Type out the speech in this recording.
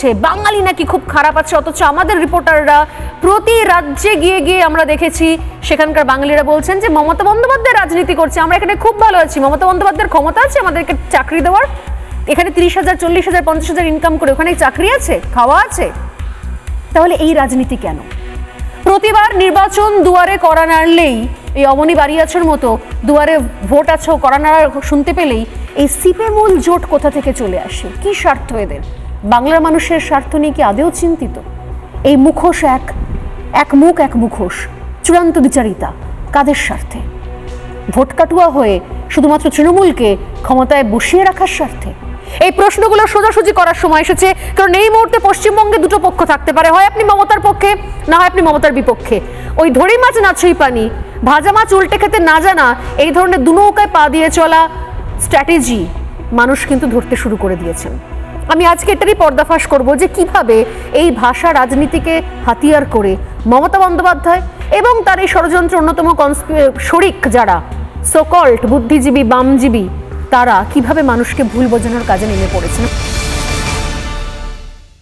করছে, বাঙালি নাকি খুব খারাপ আছে, অথচ আমাদের রিপোর্টাররা প্রতি রাজ্যে গিয়ে গিয়ে আমরা দেখেছি সেখানকার বাঙালিরা বলছেন যে মমতা বন্দ্যোপাধ্যায় রাজনীতি করছে, আমরা এখানে খুব ভালো আছি, মমতা বন্দ্যোপাধ্যায়ের ক্ষমতা আছে আমাদেরকে চাকরি দেওয়ার, এখানে 30,000 40,000 50,000 ইনকাম করে ওখানে চাকরি আছে, খাওয়া আছে। তাহলে এই রাজনীতি কেন? প্রতিবার নির্বাচন দুয়ারে করা নাড়লেই, এই অবনী বারিয়াছের মতো দুয়ারে ভোট আছো করা নাড়া শুনতে পেলেই এই সিপে মূল জোট কোথা থেকে চলে আসে? কি স্বার্থ এদের? বাংলার মানুষের স্বার্থ নিয়ে কি আদেও চিন্তিত? এই মুখোশ এক মুখ এক মুখোশ, চূড়ান্ত বিচারিতা কাদের স্বার্থে? ভোট কাটুয়া হয়ে শুধুমাত্র তৃণমূলকে ক্ষমতায় বসিয়ে রাখার স্বার্থে? এই প্রশ্নগুলো সোজাসুজি করার সময় এসেছে, কারণ এই মুহূর্তে পশ্চিমবঙ্গে দুটো পক্ষ থাকতে পারে, হয় আপনি মমতার পক্ষে, না হয় আপনি মমতার বিপক্ষে। ওই ধরি মাছ না ছুঁই পানি, ভাজা মাছ উল্টে খেতে না জানা, এই ধরনের দু নৌকায় পা দিয়ে চলা স্ট্র্যাটেজি মানুষ কিন্তু ধরতে শুরু করে দিয়েছেন। আমি আজকে এটারই পর্দাফাশ করব যে কিভাবে এই ভাষা রাজনীতিকে হাতিয়ার করে মমতা বন্দ্যোপাধ্যায় এবং তার এই ষড়যন্ত্র অন্যতম শরিক যারা সোকল্ড বুদ্ধিজীবী বামজীবী, তারা কিভাবে মানুষকে ভুল বোঝানোর কাজে নেমে পড়েছেন।